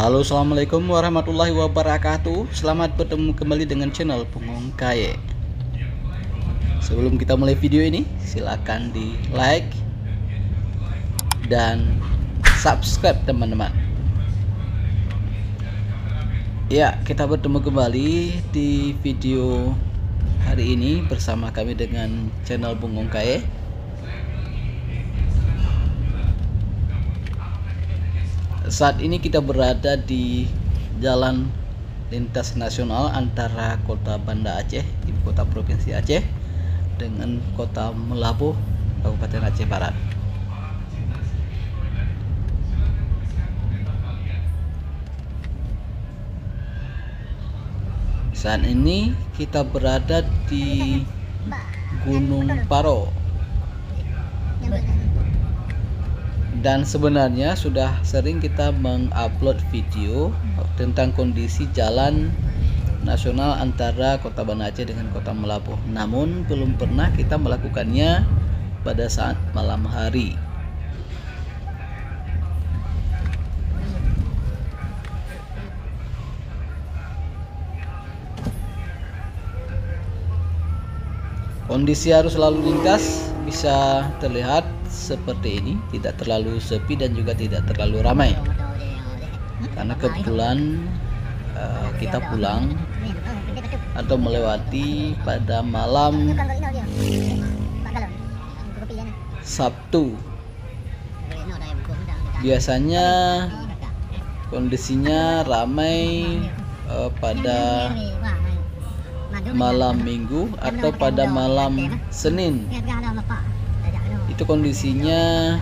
Halo, assalamualaikum warahmatullahi wabarakatuh. Selamat bertemu kembali dengan channel Punggung Kaye. Sebelum kita mulai video ini, silakan di like dan subscribe teman-teman. Ya, kita bertemu kembali di video hari ini bersama kami dengan channel Punggung Kaye. Saat ini kita berada di jalan lintas nasional antara kota Banda Aceh, ibu kota provinsi Aceh, dengan kota Melabuh, Kabupaten Aceh Barat. Saat ini kita berada di Gunung Paro. Dan sebenarnya sudah sering kita mengupload video tentang kondisi jalan nasional antara kota Banda Aceh dengan kota Melabuh. Namun belum pernah kita melakukannya pada saat malam hari. Kondisi arus lalu lintas bisa terlihat seperti ini, tidak terlalu sepi dan juga tidak terlalu ramai. Karena kebetulan kita pulang atau melewati pada malam Sabtu. Biasanya kondisinya ramai pada malam Minggu atau pada malam Senin. Itu kondisinya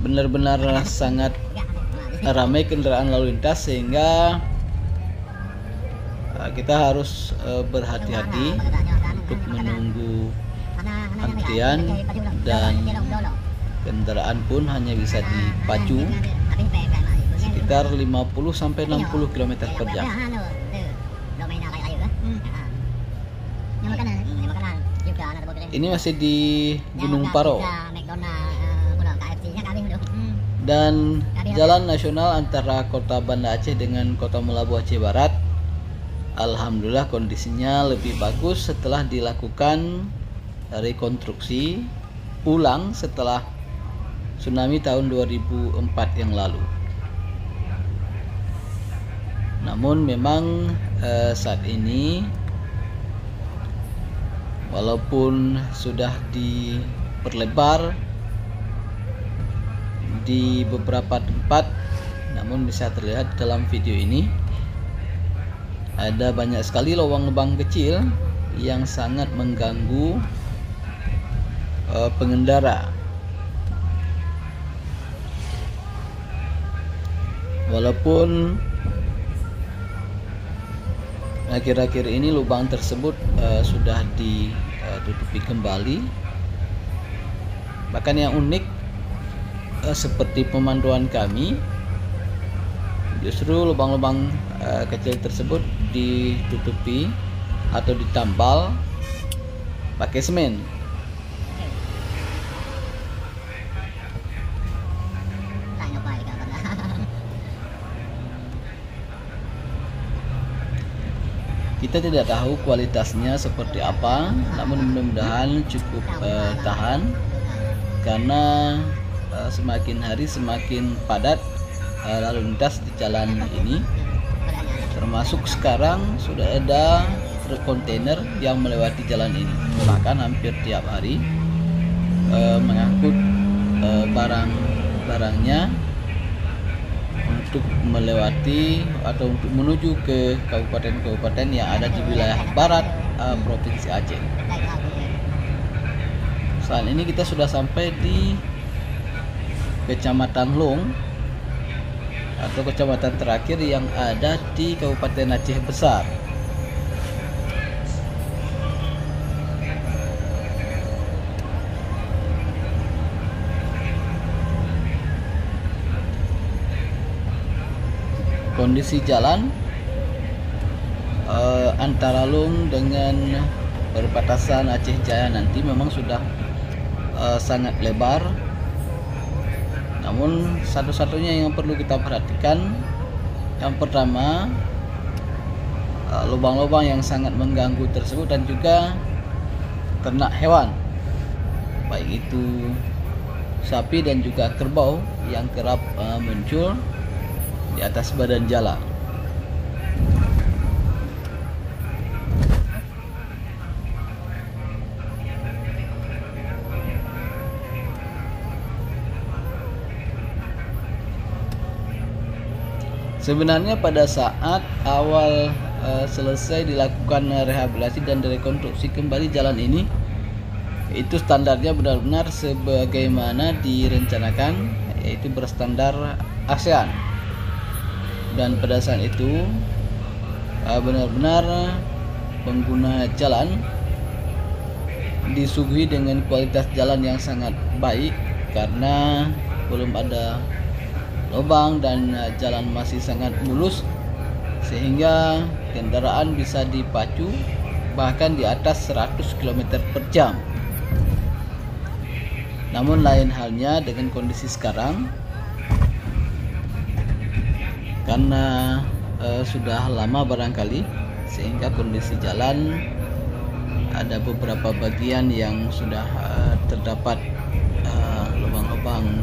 benar-benar sangat ramai kendaraan lalu lintas, sehingga kita harus berhati-hati untuk menunggu antrian, dan kendaraan pun hanya bisa dipacu sekitar 50-60 km per jam. Ini masih di Gunung Paro dan jalan nasional antara kota Banda Aceh dengan kota Melabuh Aceh Barat. Alhamdulillah kondisinya lebih bagus setelah dilakukan rekonstruksi ulang setelah tsunami tahun 2004 yang lalu. Namun memang saat ini walaupun sudah diperlebar di beberapa tempat, namun bisa terlihat dalam video ini ada banyak sekali lubang-lubang kecil yang sangat mengganggu pengendara. Walaupun akhir-akhir ini lubang tersebut sudah ditutupi kembali. Bahkan yang unik seperti pemantauan kami, justru lubang-lubang kecil tersebut ditutupi atau ditambal pakai semen. Kita tidak tahu kualitasnya seperti apa, namun mudah-mudahan cukup tahan, karena semakin hari semakin padat lalu lintas di jalan ini. Termasuk sekarang sudah ada truk kontainer yang melewati jalan ini, bahkan hampir tiap hari mengangkut barang-barangnya untuk melewati atau untuk menuju ke kabupaten-kabupaten yang ada di wilayah barat provinsi Aceh. Saat ini kita sudah sampai di Kecamatan Long atau kecamatan terakhir yang ada di Kabupaten Aceh Besar. Kondisi jalan antara Long dengan perbatasan Aceh Jaya nanti memang sudah sangat lebar Namun satu-satunya yang perlu kita perhatikan, yang pertama, lubang-lubang yang sangat mengganggu tersebut dan juga ternak hewan, baik itu sapi dan juga kerbau yang kerap muncul di atas badan jalan. Sebenarnya pada saat awal selesai dilakukan rehabilitasi dan rekonstruksi kembali jalan ini, itu standarnya benar-benar sebagaimana direncanakan, yaitu berstandar ASEAN. Dan pada saat itu benar-benar pengguna jalan disuguhi dengan kualitas jalan yang sangat baik karena belum ada lubang dan jalan masih sangat mulus, sehingga kendaraan bisa dipacu bahkan di atas 100 km per jam. Namun lain halnya dengan kondisi sekarang, karena sudah lama barangkali, sehingga kondisi jalan ada beberapa bagian yang sudah terdapat lubang-lubang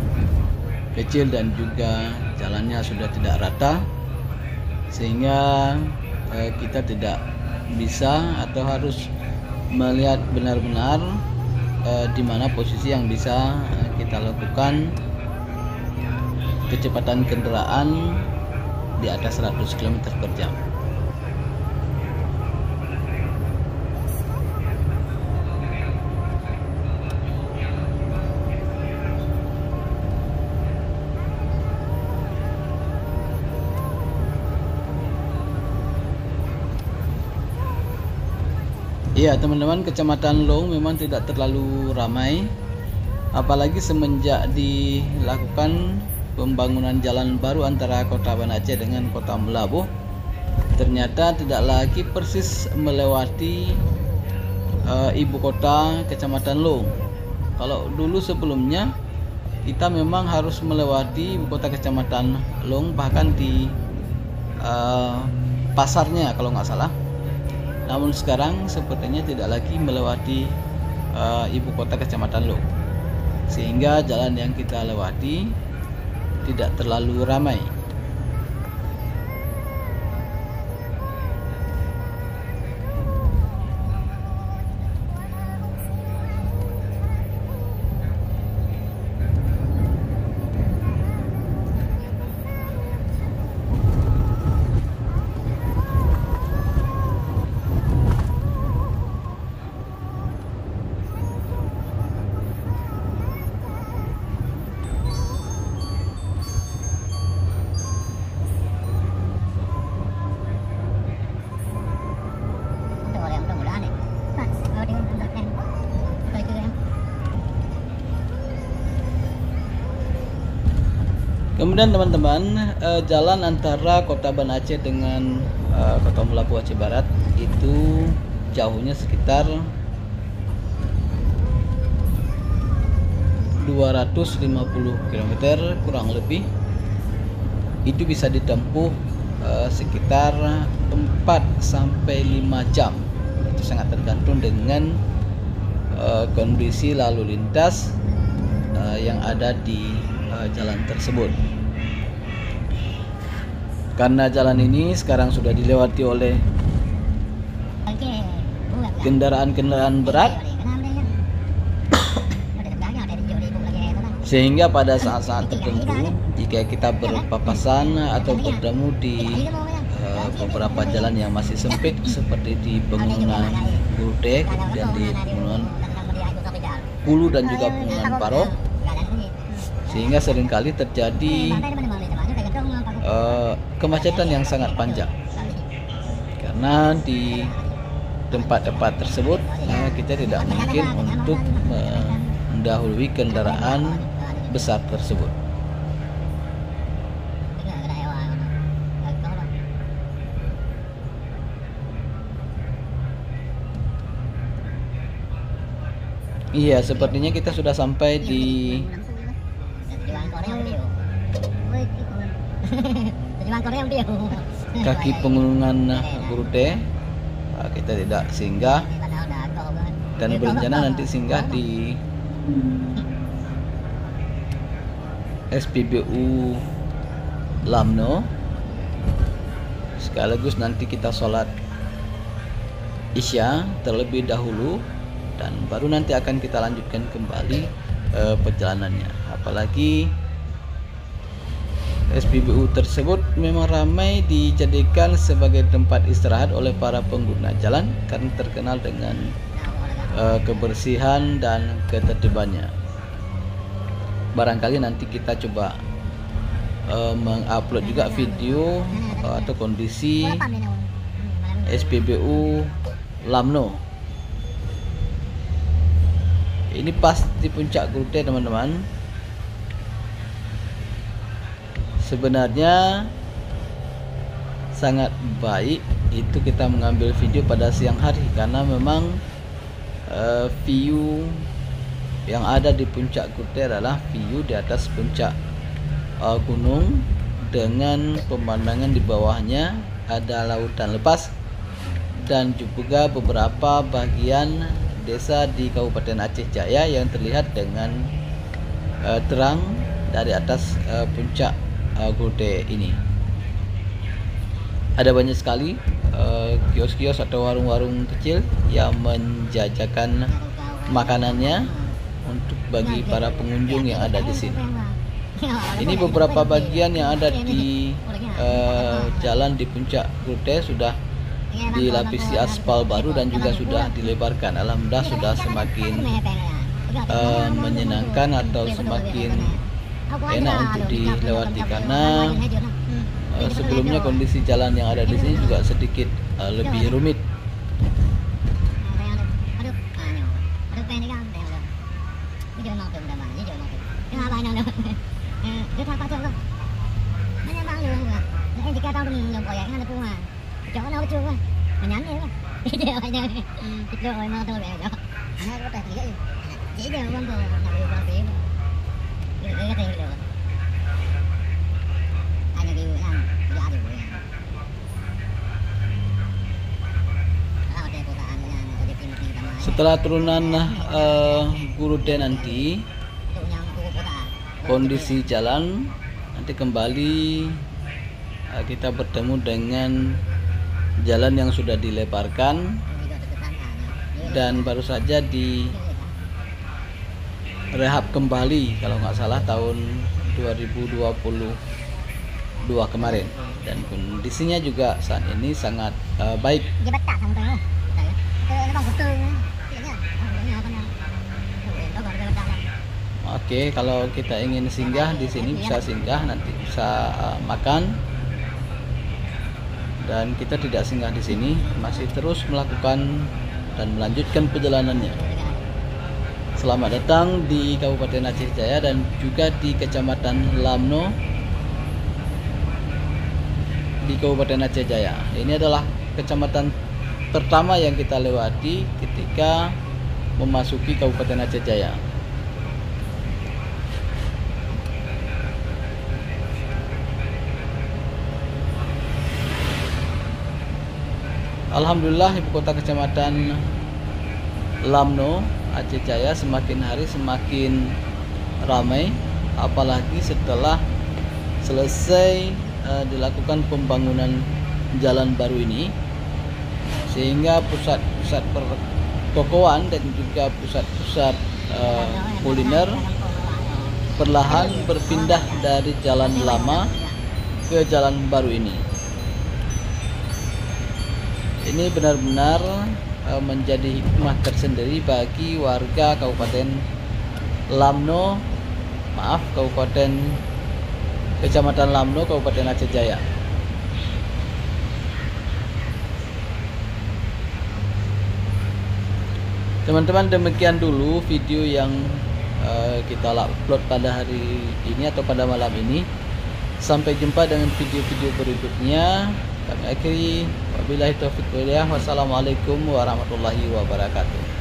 kecil dan juga jalannya sudah tidak rata, sehingga kita tidak bisa atau harus melihat benar-benar di mana posisi yang bisa kita lakukan kecepatan kendaraan di atas 100 km per jam. Iya teman-teman, Kecamatan Long memang tidak terlalu ramai, apalagi semenjak dilakukan pembangunan jalan baru antara Kota Banda Aceh dengan Kota Melabuh. Ternyata tidak lagi persis melewati ibu kota Kecamatan Long. Kalau dulu sebelumnya kita memang harus melewati ibu kota Kecamatan Long, bahkan di pasarnya kalau nggak salah. Namun sekarang sepertinya tidak lagi melewati ibu kota Kecamatan Long, sehingga jalan yang kita lewati tidak terlalu ramai. Kemudian teman-teman, jalan antara Kota Banda Aceh dengan Kota Melabuh Aceh Barat itu jauhnya sekitar 250 km kurang lebih. Itu bisa ditempuh sekitar 4 sampai 5 jam. Itu sangat tergantung dengan kondisi lalu lintas yang ada di jalan tersebut. Karena jalan ini sekarang sudah dilewati oleh kendaraan-kendaraan berat, sehingga pada saat-saat tertentu jika kita berpapasan atau bertemu di beberapa jalan yang masih sempit seperti di Pegunungan Gurudek, kemudian di Pegunungan Pulu dan juga Pegunungan Paro, sehingga seringkali terjadi kemacetan yang sangat panjang karena di tempat-tempat tersebut kita tidak mungkin untuk mendahului kendaraan besar tersebut. Iya, sepertinya kita sudah sampai di kaki pegunungan Gurute. Kita tidak singgah dan berencana nanti singgah di SPBU Lamno, sekaligus nanti kita sholat Isya terlebih dahulu dan baru nanti akan kita lanjutkan kembali perjalanannya. Apalagi SPBU tersebut memang ramai dijadikan sebagai tempat istirahat oleh para pengguna jalan karena terkenal dengan kebersihan dan ketertibannya. Barangkali nanti kita coba mengupload juga video atau kondisi SPBU Lamno. Ini pas di puncak Gurute, teman-teman. Sebenarnya sangat baik itu kita mengambil video pada siang hari karena memang view yang ada di puncak Gurute adalah view di atas puncak gunung dengan pemandangan di bawahnya ada lautan lepas dan juga beberapa bagian desa di Kabupaten Aceh Jaya yang terlihat dengan terang dari atas puncak Gurute ini. Ada banyak sekali kios-kios atau warung-warung kecil yang menjajakan makanannya untuk bagi para pengunjung yang ada di sini. Ini beberapa bagian yang ada di jalan di puncak Gurute sudah dilapisi aspal baru dan juga sudah dilebarkan. Alhamdulillah sudah semakin menyenangkan atau semakin enak untuk dilewati karena sebelumnya kondisi jalan yang ada di sini juga sedikit lebih rumit. Setelah turunan Gurute nanti kondisi jalan nanti kembali kita bertemu dengan jalan yang sudah dilebarkan dan baru saja direhab kembali kalau nggak salah tahun 2022 kemarin dan kondisinya juga saat ini sangat baik. Oke, kalau kita ingin singgah di sini bisa singgah, nanti bisa makan. Dan kita tidak singgah di sini, masih terus melakukan dan melanjutkan perjalanannya. Selamat datang di Kabupaten Aceh Jaya dan juga di Kecamatan Lamno di Kabupaten Aceh Jaya. Ini adalah kecamatan pertama yang kita lewati ketika memasuki Kabupaten Aceh Jaya. Alhamdulillah ibu kota kecamatan Lamno Aceh Jaya semakin hari semakin ramai, apalagi setelah selesai dilakukan pembangunan jalan baru ini, sehingga pusat-pusat pertokoan dan juga pusat-pusat kuliner perlahan berpindah dari jalan lama ke jalan baru ini. Ini benar-benar menjadi hikmah tersendiri bagi warga Kabupaten Lamno, Kecamatan Lamno, Kabupaten Aceh Jaya. Teman-teman, demikian dulu video yang kita upload pada hari ini atau pada malam ini. Sampai jumpa dengan video-video berikutnya. Kami akhiri, wabillahi taufiq wal hidayah. Wassalamualaikum warahmatullahi wabarakatuh.